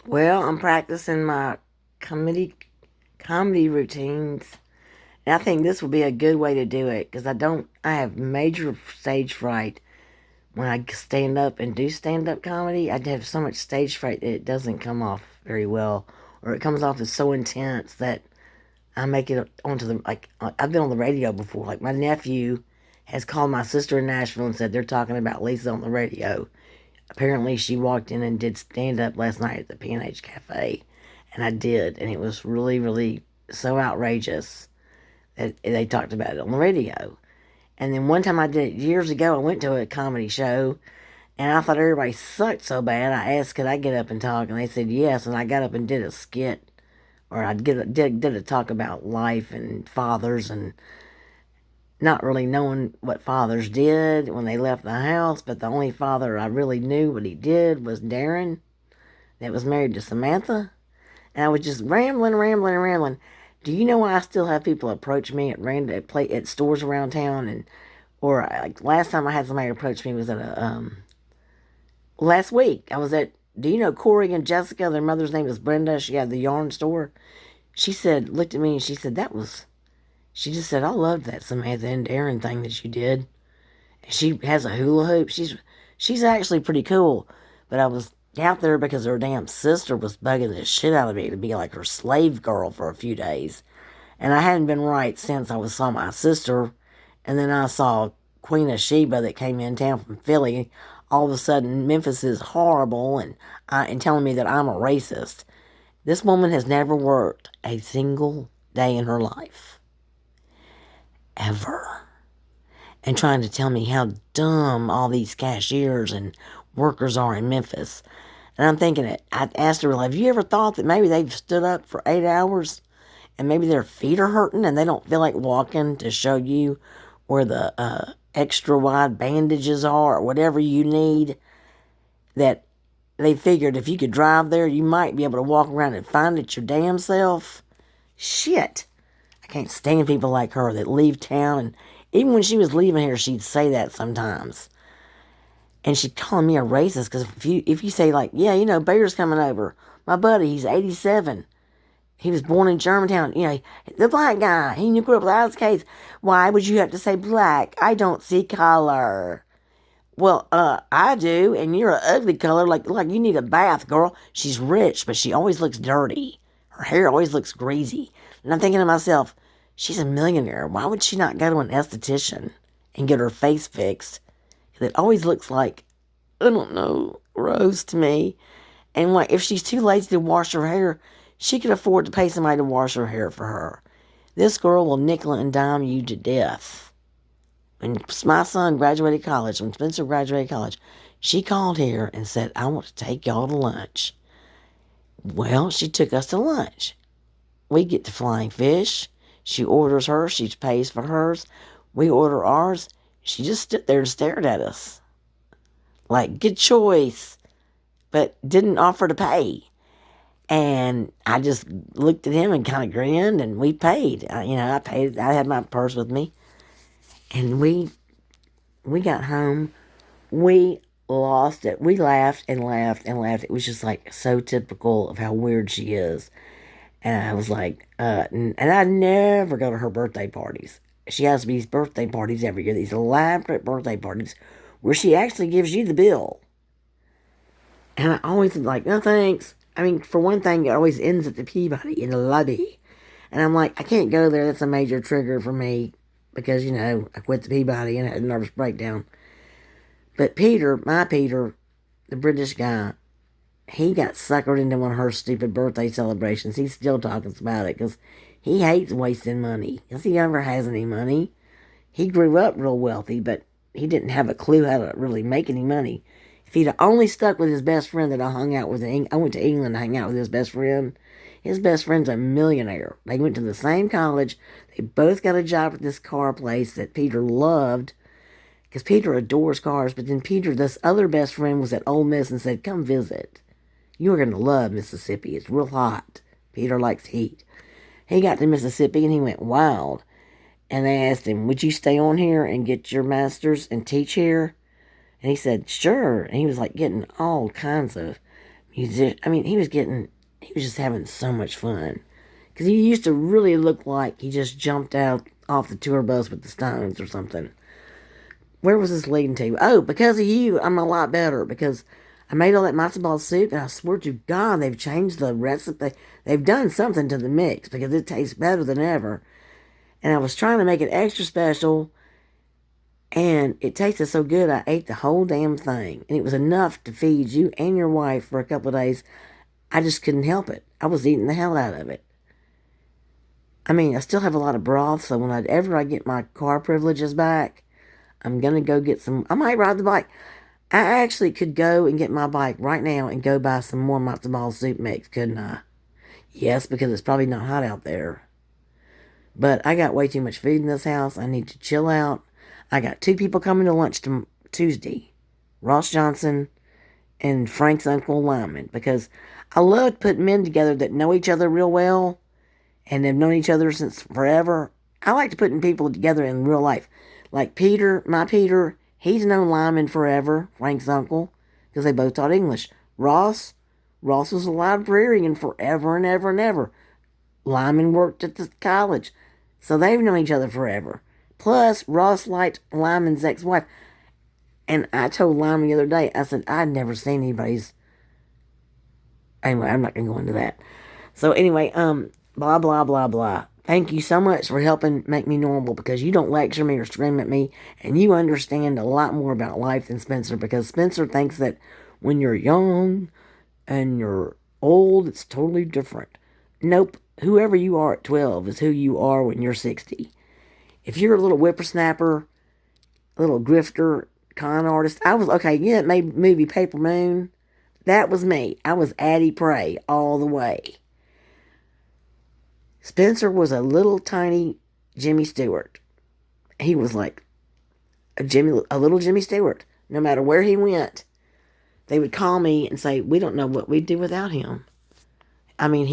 Well, I'm practicing my comedy comedy routines, and I think this will be a good way to do it because I have major stage fright when I stand up and do stand up comedy. I have so much stage fright that it doesn't come off very well, or it comes off as so intense that I make it onto the I've been on the radio before. Like my nephew has called my sister in Nashville and said they're talking about Lisa on the radio. Apparently, she walked in and did stand up last night at the P&H Cafe, and I did, and it was really, really so outrageous that they talked about it on the radio. And then one time I did it years ago. I went to a comedy show, and I thought everybody sucked so bad. I asked, could I get up and talk, and they said yes. And I got up and did a skit, or did a talk about life and fathers, and not really knowing what fathers did when they left the house. But the only father I really knew what he did was Darren, that was married to Samantha. And I was just rambling, rambling, rambling. Do you know why I still have people approach me at stores around town, and or like last time I had somebody approach me was at a last week I was at. Do you know Corey and Jessica? Their mother's name is Brenda. She had the yarn store. She said, looked at me and she said that was. She just said, I loved that Samantha and Darren thing that you did. She has a hula hoop. She's actually pretty cool. But I was out there because her damn sister was bugging the shit out of me to be like her slave girl for a few days. And I hadn't been right since saw my sister. And then I saw Queen of Sheba that came in town from Philly. All of a sudden, Memphis is horrible and telling me that I'm a racist. This woman has never worked a single day in her life. Ever. And trying to tell me how dumb all these cashiers and workers are in Memphis. And I'm thinking, I asked her, well, have you ever thought that maybe they've stood up for 8 hours and maybe their feet are hurting and they don't feel like walking to show you where the extra wide bandages are or whatever you need? That they figured if you could drive there, you might be able to walk around and find it your damn self. Shit. I can't stand people like her that leave town, and even when she was leaving here, she'd say that sometimes. And she'd calling me a racist because if you say like, yeah, Bear's coming over. My buddy, he's 87. He was born in Germantown. The black guy. He grew up without his case. Why would you have to say black? I don't see color. Well, I do, and you're an ugly color, like you need a bath, girl. She's rich, but she always looks dirty. Her hair always looks greasy. And I'm thinking to myself, she's a millionaire. Why would she not go to an esthetician and get her face fixed? It always looks like, I don't know, gross to me. And like, if she's too lazy to wash her hair, she could afford to pay somebody to wash her hair for her. This girl will nickel and dime you to death. When my son graduated college, when Spencer graduated college, she called here and said, I want to take y'all to lunch. Well, she took us to lunch. We get the flying fish. She orders hers. She pays for hers. We order ours. She just stood there and stared at us. Like, good choice. But didn't offer to pay. And I just looked at him and kind of grinned, and we paid. I paid. I had my purse with me. And we got home. We lost it. We laughed and laughed and laughed. It was just like so typical of how weird she is. And I was like, and I never go to her birthday parties. She has these birthday parties every year, these elaborate birthday parties where she actually gives you the bill. And I always am like, no thanks. I mean, for one thing, it always ends at the Peabody in the lobby. And I'm like, I can't go there. That's a major trigger for me because, I quit the Peabody and had a nervous breakdown. But my Peter, the British guy, he got suckered into one of her stupid birthday celebrations. He's still talking about it because he hates wasting money because he never has any money. He grew up real wealthy, but he didn't have a clue how to really make any money. If he'd only stuck with his best friend that I hung out with, I went to England to hang out with his best friend. His best friend's a millionaire. They went to the same college. They both got a job at this car place that Peter loved because Peter adores cars. But then this other best friend was at Ole Miss and said, come visit. You're going to love Mississippi. It's real hot. Peter likes heat. He got to Mississippi and he went wild. And they asked him, would you stay on here and get your master's and teach here? And he said, sure. And he was like getting all kinds of music. I mean, he was just having so much fun. Because he used to really look like he just jumped out off the tour bus with the Stones or something. Where was this leading to? Oh, because of you, I'm a lot better. Because I made all that matzo ball soup, and I swear to God, they've changed the recipe. They've done something to the mix because it tastes better than ever. And I was trying to make it extra special, and it tasted so good, I ate the whole damn thing. And it was enough to feed you and your wife for a couple of days. I just couldn't help it. I was eating the hell out of it. I mean, I still have a lot of broth, so whenever I get my car privileges back, I'm gonna go get some. I might ride the bike. I actually could go and get my bike right now and go buy some more matzo ball soup mix, couldn't I? Yes, because it's probably not hot out there. But I got way too much food in this house. I need to chill out. I got two people coming to lunch Tuesday, Ross Johnson and Frank's Uncle Lyman, because I love putting men together that know each other real well and have known each other since forever. I like to putting people together in real life. Like Peter, my Peter, he's known Lyman forever, Frank's uncle, because they both taught English. Ross was a librarian forever and ever and ever. Lyman worked at the college, so they've known each other forever. Plus, Ross liked Lyman's ex-wife. And I told Lyman the other day, I said, I'd never seen anybody's. Anyway, I'm not going to go into that. So, anyway, blah, blah, blah, blah. Thank you so much for helping make me normal because you don't lecture me or scream at me, and you understand a lot more about life than Spencer because Spencer thinks that when you're young and you're old, it's totally different. Nope. Whoever you are at 12 is who you are when you're 60. If you're a little whippersnapper, a little grifter, con artist, I was, okay, yeah, it made movie Paper Moon. That was me. I was Addie Prey all the way. Spencer was a little tiny Jimmy Stewart. He was like a little Jimmy Stewart. No matter where he went, they would call me and say, we don't know what we'd do without him. I mean,